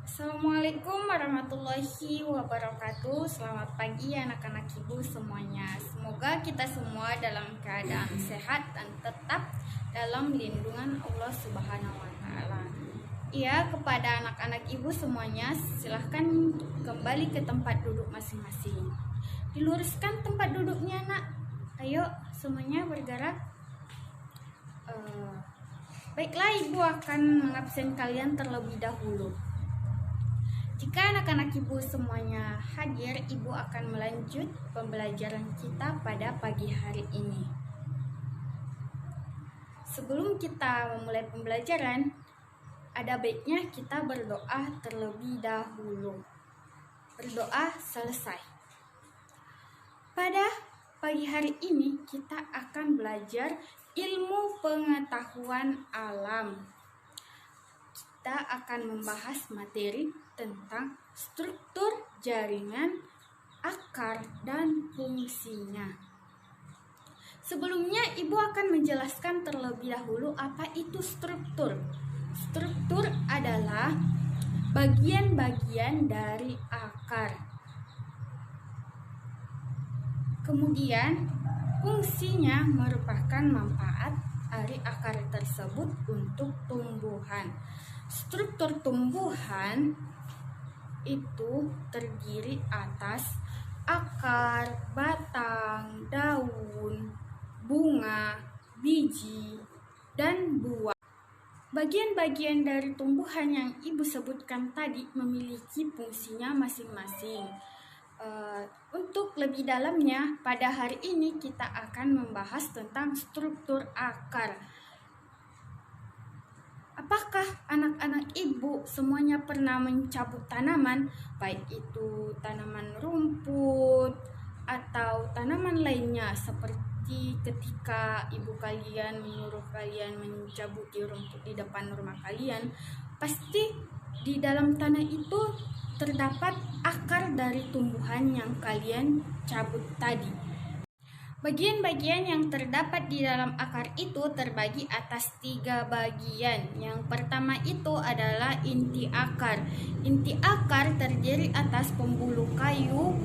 Assalamualaikum warahmatullahi wabarakatuh. Selamat pagi anak-anak ibu semuanya. Semoga kita semua dalam keadaan sehat dan tetap dalam lindungan Allah Subhanahu wa taala. Iya, kepada anak-anak ibu semuanya, silahkan kembali ke tempat duduk masing-masing. Diluruskan tempat duduknya, Nak. Ayo semuanya bergerak. Baiklah, ibu akan mengabsen kalian terlebih dahulu. Jika anak-anak ibu semuanya hadir, ibu akan melanjut pembelajaran kita pada pagi hari ini. Sebelum kita memulai pembelajaran, ada baiknya kita berdoa terlebih dahulu. Berdoa selesai. Pada pagi hari ini kita akan belajar ilmu pengetahuan alam. Kita akan membahas materi tentang struktur jaringan, akar, dan fungsinya. Sebelumnya, ibu akan menjelaskan terlebih dahulu apa itu struktur. Struktur adalah bagian-bagian dari akar. Kemudian, fungsinya merupakan manfaat dari akar tersebut untuk tumbuhan. Struktur tumbuhan itu terdiri atas akar, batang, daun, bunga, biji, dan buah. Bagian-bagian dari tumbuhan yang ibu sebutkan tadi memiliki fungsinya masing-masing. Untuk lebih dalamnya, pada hari ini kita akan membahas tentang struktur akar. Apakah anak-anak ibu semuanya pernah mencabut tanaman, baik itu tanaman rumput atau tanaman lainnya, seperti ketika ibu kalian menyuruh kalian mencabuti rumput di depan rumah kalian, pasti di dalam tanah itu terdapat akar dari tumbuhan yang kalian cabut tadi. Bagian-bagian yang terdapat di dalam akar itu terbagi atas 3 bagian. Yang pertama itu adalah inti akar. Inti akar terdiri atas pembuluh kayu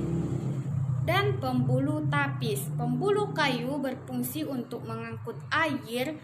dan pembuluh tapis. Pembuluh kayu berfungsi untuk mengangkut air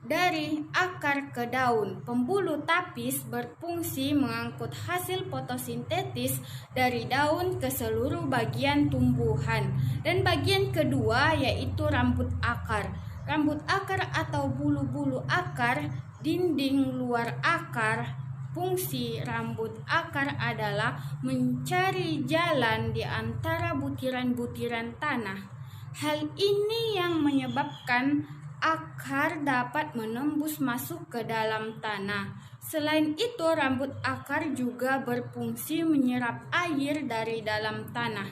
dari akar ke daun. Pembuluh tapis berfungsi mengangkut hasil fotosintesis dari daun ke seluruh bagian tumbuhan. Dan bagian kedua yaitu rambut akar. Rambut akar atau bulu-bulu akar, dinding luar akar. Fungsi rambut akar adalah mencari jalan di antara butiran-butiran tanah. Hal ini yang menyebabkan akar dapat menembus masuk ke dalam tanah. Selain itu, rambut akar juga berfungsi menyerap air dari dalam tanah.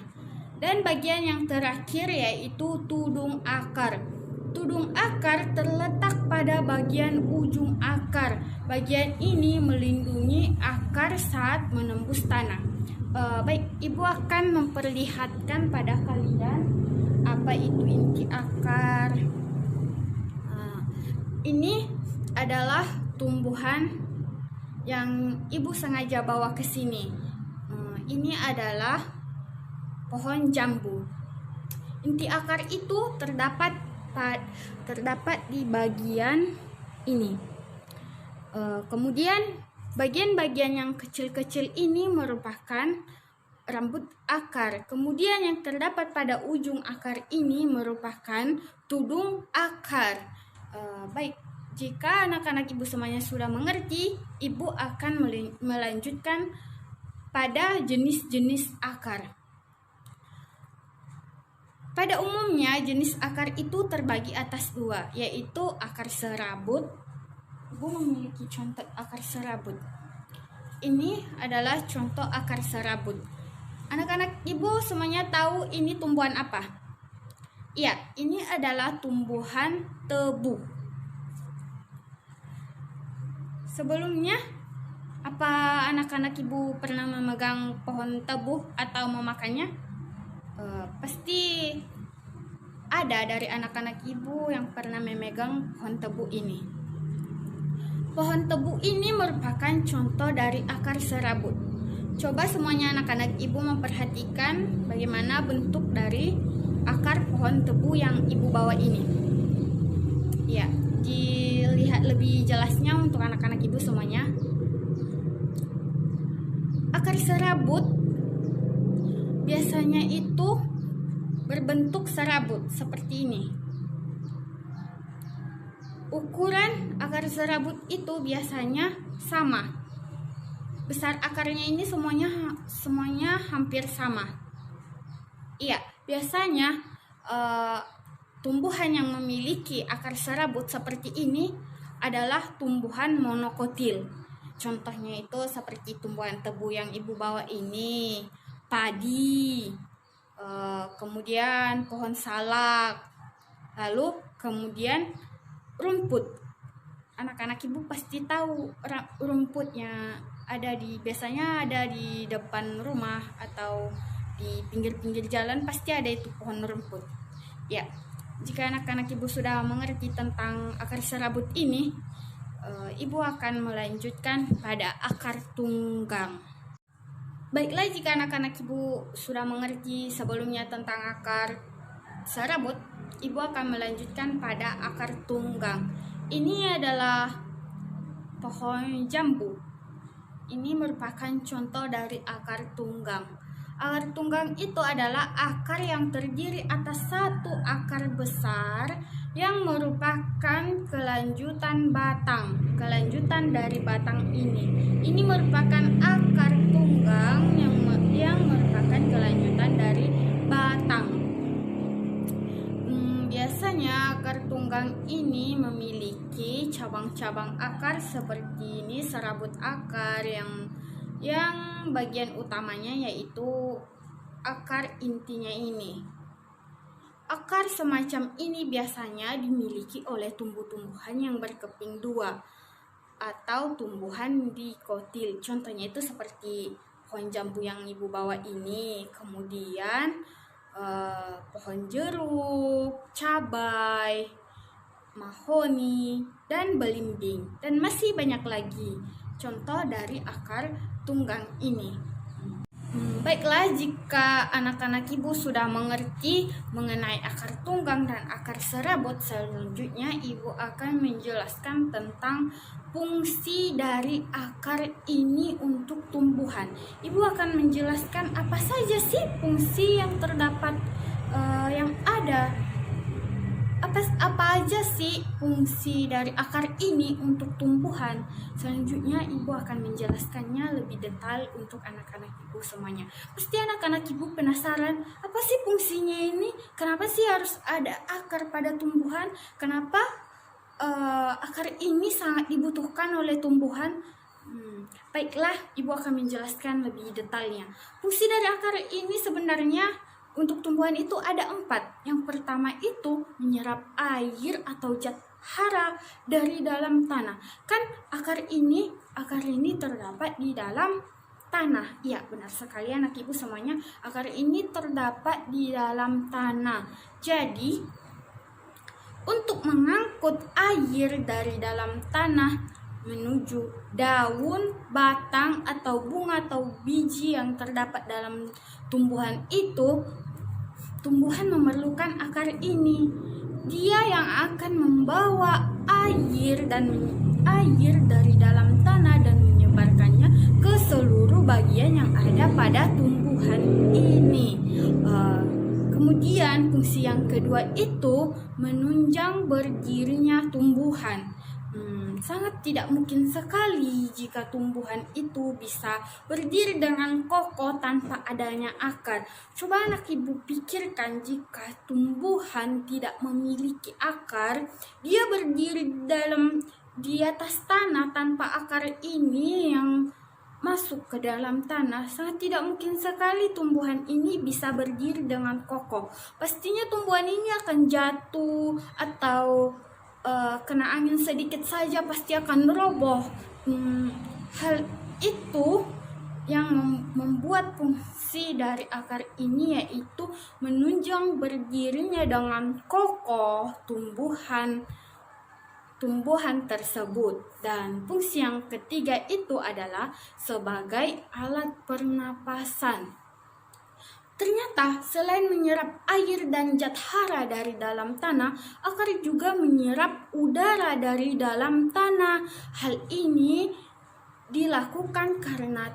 Dan bagian yang terakhir yaitu tudung akar. Tudung akar terletak pada bagian ujung akar. Bagian ini melindungi akar saat menembus tanah. Baik, ibu akan memperlihatkan pada kalian apa itu inti akar. Ini adalah tumbuhan yang ibu sengaja bawa ke sini. Ini adalah pohon jambu. Inti akar itu terdapat di bagian ini. Kemudian bagian-bagian yang kecil-kecil ini merupakan rambut akar. Kemudian yang terdapat pada ujung akar ini merupakan tudung akar. Baik, jika anak-anak ibu semuanya sudah mengerti, ibu akan melanjutkan pada jenis-jenis akar. Pada umumnya, jenis akar itu terbagi atas 2, yaitu akar serabut. Ibu memiliki contoh akar serabut. Ini adalah contoh akar serabut. Anak-anak ibu semuanya tahu ini tumbuhan apa? Ya, ini adalah tumbuhan tebu. Sebelumnya, apa anak-anak ibu pernah memegang pohon tebu atau memakannya? Pasti ada dari anak-anak ibu yang pernah memegang pohon tebu ini. Pohon tebu ini merupakan contoh dari akar serabut. Coba semuanya anak-anak ibu memperhatikan bagaimana bentuk dari akar pohon tebu yang ibu bawa ini. Ya, dilihat lebih jelasnya untuk anak-anak ibu semuanya. Akar serabut biasanya itu berbentuk serabut seperti ini. Ukuran akar serabut itu biasanya sama. Besar akarnya ini semuanya hampir sama. Iya, biasanya tumbuhan yang memiliki akar serabut seperti ini adalah tumbuhan monokotil. Contohnya itu seperti tumbuhan tebu yang ibu bawa ini, padi, kemudian pohon salak, lalu kemudian rumput. Anak-anak ibu pasti tahu rumputnya biasanya ada di depan rumah atau di pinggir-pinggir jalan, pasti ada itu pohon rumput. Ya, jika anak-anak ibu sudah mengerti tentang akar serabut ini, ibu akan melanjutkan pada akar tunggang. Baiklah, jika anak-anak ibu sudah mengerti sebelumnya tentang akar serabut, ibu akan melanjutkan pada akar tunggang. Ini adalah pohon jambu. Ini merupakan contoh dari akar tunggang. Akar tunggang itu adalah akar yang terdiri atas satu akar besar yang merupakan kelanjutan dari batang ini. Ini merupakan akar tunggang yang merupakan kelanjutan dari batang. Biasanya akar tunggang ini memiliki cabang-cabang akar seperti ini, serabut akar yang bagian utamanya yaitu akar intinya ini. Akar semacam ini biasanya dimiliki oleh tumbuh-tumbuhan yang berkeping dua atau tumbuhan dikotil. Contohnya itu seperti pohon jambu yang ibu bawa ini, kemudian pohon jeruk, cabai, mahoni, dan belimbing, dan masih banyak lagi contoh dari akar tunggang ini. Baiklah, jika anak-anak ibu sudah mengerti mengenai akar tunggang dan akar serabut, selanjutnya ibu akan menjelaskan tentang fungsi dari akar ini untuk tumbuhan. Ibu akan menjelaskan apa saja sih fungsi yang terdapat yang ada. Apa aja sih fungsi dari akar ini untuk tumbuhan? Selanjutnya ibu akan menjelaskannya lebih detail untuk anak-anak ibu semuanya. Pasti anak-anak ibu penasaran, apa sih fungsinya ini? Kenapa sih harus ada akar pada tumbuhan? Kenapa akar ini sangat dibutuhkan oleh tumbuhan? Baiklah, ibu akan menjelaskan lebih detailnya. Fungsi dari akar ini sebenarnya untuk tumbuhan itu ada 4. Yang pertama itu menyerap air atau zat hara dari dalam tanah. Kan akar ini terdapat di dalam tanah. Iya, benar sekali anak ibu semuanya. Akar ini terdapat di dalam tanah. Jadi, untuk mengangkut air dari dalam tanah menuju daun, batang, atau bunga atau biji yang terdapat dalam tumbuhan itu, tumbuhan memerlukan akar ini. Dia yang akan membawa air dari dalam tanah dan menyebarkannya ke seluruh bagian yang ada pada tumbuhan ini. Kemudian fungsi yang kedua itu menunjang berdirinya tumbuhan. Sangat tidak mungkin sekali jika tumbuhan itu bisa berdiri dengan kokoh tanpa adanya akar. Coba anak ibu pikirkan, jika tumbuhan tidak memiliki akar, dia berdiri di atas tanah tanpa akar ini yang masuk ke dalam tanah, sangat tidak mungkin sekali tumbuhan ini bisa berdiri dengan kokoh. Pastinya tumbuhan ini akan jatuh atau kena angin sedikit saja pasti akan roboh. Hal itu yang membuat fungsi dari akar ini yaitu menunjang berdirinya dengan kokoh tumbuhan tersebut. Dan fungsi yang ketiga itu adalah sebagai alat pernapasan. Ternyata selain menyerap air dan zat hara dari dalam tanah, akar juga menyerap udara dari dalam tanah. Hal ini dilakukan karena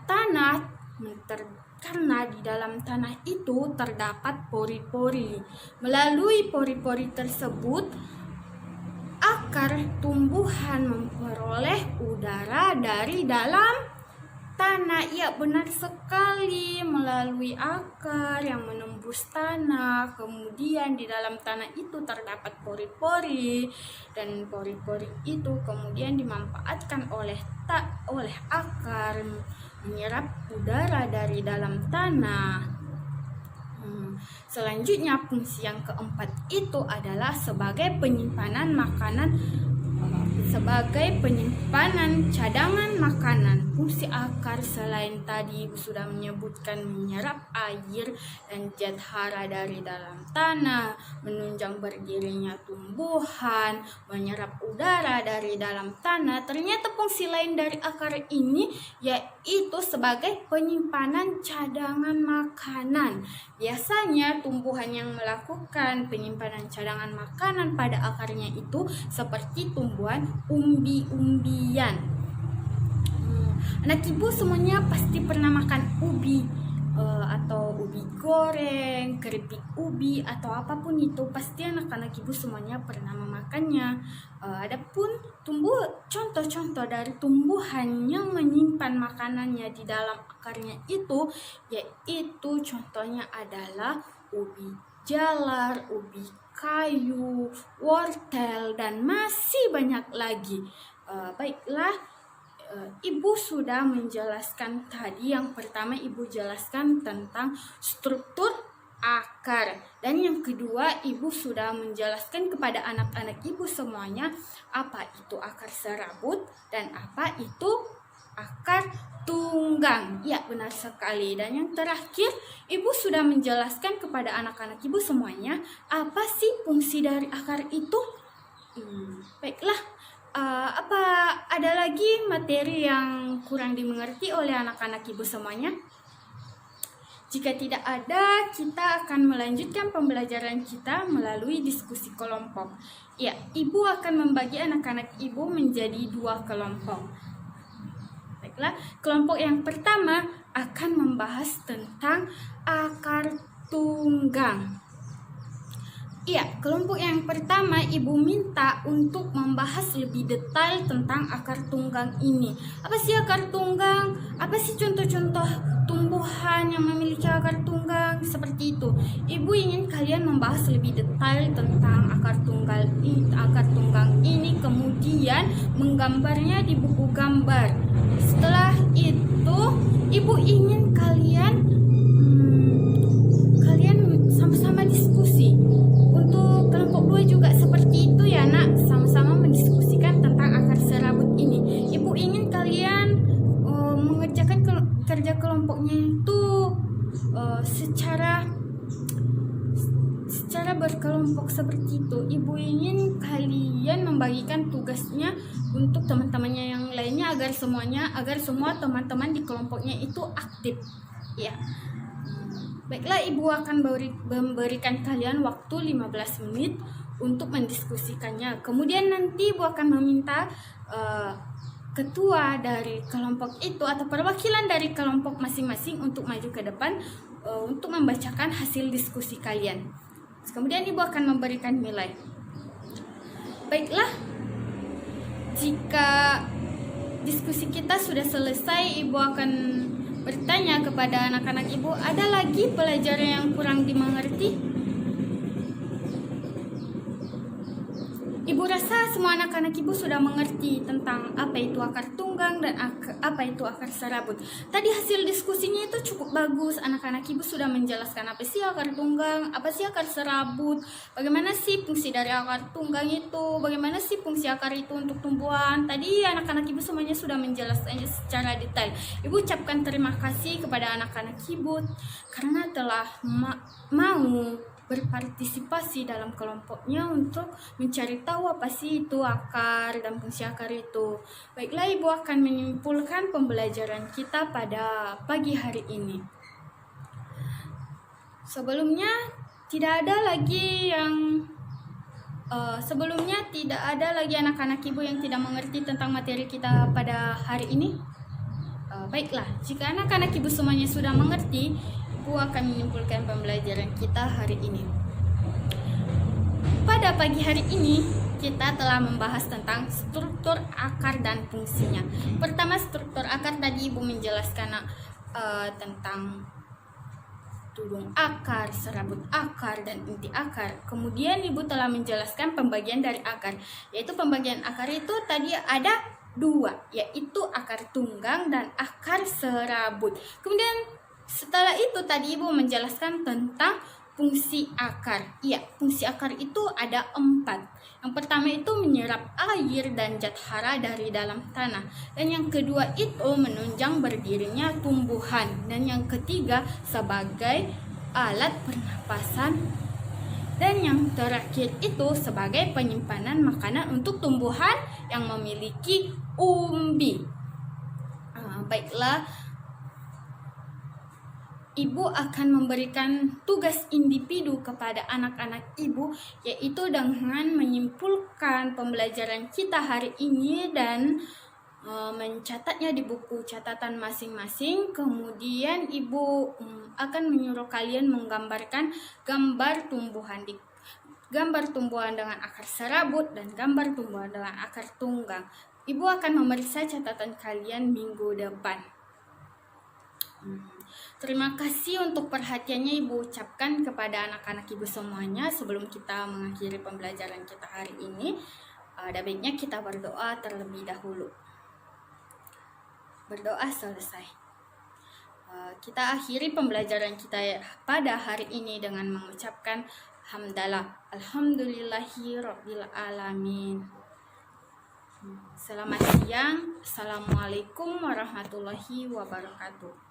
di dalam tanah itu terdapat pori-pori. Melalui pori-pori tersebut, akar tumbuhan memperoleh udara dari dalam tanah. Ya, benar sekali, melalui akar yang menembus tanah. Kemudian di dalam tanah itu terdapat pori-pori, dan pori-pori itu kemudian dimanfaatkan oleh akar menyerap udara dari dalam tanah. Selanjutnya, fungsi yang keempat itu adalah sebagai penyimpanan makanan, sebagai penyimpanan cadangan makanan. Fungsi akar selain tadi sudah menyebutkan menyerap air dan zat hara dari dalam tanah, menunjang berdirinya tumbuhan, menyerap udara dari dalam tanah. Ternyata fungsi lain dari akar ini yaitu sebagai penyimpanan cadangan makanan. Biasanya tumbuhan yang melakukan penyimpanan cadangan makanan pada akarnya itu seperti tumbuhan umbi-umbian. Anak ibu semuanya pasti pernah makan ubi, atau ubi goreng, keripik ubi, atau apapun itu. Pasti anak-anak ibu semuanya pernah memakannya. Adapun contoh-contoh dari tumbuhan yang menyimpan makanannya di dalam akarnya itu, yaitu contohnya adalah ubi jalar, ubi kayu, wortel, dan masih banyak lagi. Baiklah, Ibu sudah menjelaskan tadi. Yang pertama Ibu jelaskan tentang struktur akar, dan yang kedua Ibu sudah menjelaskan kepada anak-anak Ibu semuanya apa itu akar serabut dan apa itu akar tunggang. Ya, benar sekali. Dan yang terakhir, Ibu sudah menjelaskan kepada anak-anak Ibu semuanya apa sih fungsi dari akar itu. Baiklah, apa ada lagi materi yang kurang dimengerti oleh anak-anak Ibu semuanya? Jika tidak ada, kita akan melanjutkan pembelajaran kita melalui diskusi kelompok. Ya, Ibu akan membagi anak-anak Ibu menjadi 2 kelompok. Baiklah, kelompok yang pertama akan membahas tentang akar tunggang. Iya, kelompok yang pertama Ibu minta untuk membahas lebih detail tentang akar tunggang ini. Apa sih akar tunggang? Apa sih contoh-contoh tumbuhan yang memiliki akar tunggang? Seperti itu. Ibu ingin kalian membahas lebih detail tentang akar tunggang ini, kemudian menggambarnya di buku gambar. Setelah itu, Ibu ingin kalian sama-sama diskusi. Untuk kelompok 2 juga seperti itu ya nak, sama-sama mendiskusikan tentang akar serabut ini. Ibu ingin kalian mengerjakan kerja kelompoknya itu secara berkelompok seperti itu. Ibu ingin kalian membagikan tugasnya untuk teman-temannya yang lainnya agar semua teman-teman di kelompoknya itu aktif. Ya. Baiklah, Ibu akan memberikan kalian waktu 15 menit untuk mendiskusikannya. Kemudian nanti Ibu akan meminta ketua dari kelompok itu atau perwakilan dari kelompok masing-masing untuk maju ke depan untuk membacakan hasil diskusi kalian. Kemudian Ibu akan memberikan nilai. Baiklah, jika diskusi kita sudah selesai, Ibu akan bertanya kepada anak-anak Ibu, ada lagi pelajaran yang kurang dimengerti? Ibu rasa semua anak-anak Ibu sudah mengerti tentang apa itu akar tunggang dan apa itu akar serabut. Tadi hasil diskusinya itu cukup bagus. Anak-anak Ibu sudah menjelaskan apa sih akar tunggang, apa sih akar serabut, bagaimana sih fungsi dari akar tunggang itu, bagaimana sih fungsi akar itu untuk tumbuhan. Tadi anak-anak Ibu semuanya sudah menjelaskannya secara detail. Ibu ucapkan terima kasih kepada anak-anak Ibu karena telah mau berpartisipasi dalam kelompoknya untuk mencari tahu apa sih itu akar dan fungsi akar itu. Baiklah, Ibu akan menyimpulkan pembelajaran kita pada pagi hari ini. Sebelumnya tidak ada lagi anak-anak Ibu yang tidak mengerti tentang materi kita pada hari ini. Baiklah, jika anak-anak Ibu semuanya sudah mengerti, Ibu akan menyimpulkan pembelajaran kita hari ini. Pada pagi hari ini, kita telah membahas tentang struktur akar dan fungsinya. Pertama, struktur akar tadi Ibu menjelaskan tentang tudung akar, serabut akar, dan inti akar. Kemudian Ibu telah menjelaskan pembagian dari akar, yaitu pembagian akar itu tadi ada dua, yaitu akar tunggang dan akar serabut. Kemudian setelah itu tadi Ibu menjelaskan tentang fungsi akar. Iya, fungsi akar itu ada 4. Yang pertama itu menyerap air dan zat hara dari dalam tanah. Dan yang kedua itu menunjang berdirinya tumbuhan. Dan yang ketiga sebagai alat pernapasan. Dan yang terakhir itu sebagai penyimpanan makanan untuk tumbuhan yang memiliki umbi. Baiklah, Ibu akan memberikan tugas individu kepada anak-anak Ibu, yaitu dengan menyimpulkan pembelajaran kita hari ini dan mencatatnya di buku catatan masing-masing. Kemudian Ibu akan menyuruh kalian menggambarkan gambar tumbuhan dengan akar serabut dan gambar tumbuhan dengan akar tunggang. Ibu akan memeriksa catatan kalian minggu depan. Terima kasih untuk perhatiannya Ibu ucapkan kepada anak-anak Ibu semuanya. Sebelum kita mengakhiri pembelajaran kita hari ini, ada baiknya kita berdoa terlebih dahulu. Berdoa selesai. Kita akhiri pembelajaran kita pada hari ini dengan mengucapkan hamdalah. Alhamdulillahirabbil alamin. Selamat siang. Assalamualaikum warahmatullahi wabarakatuh.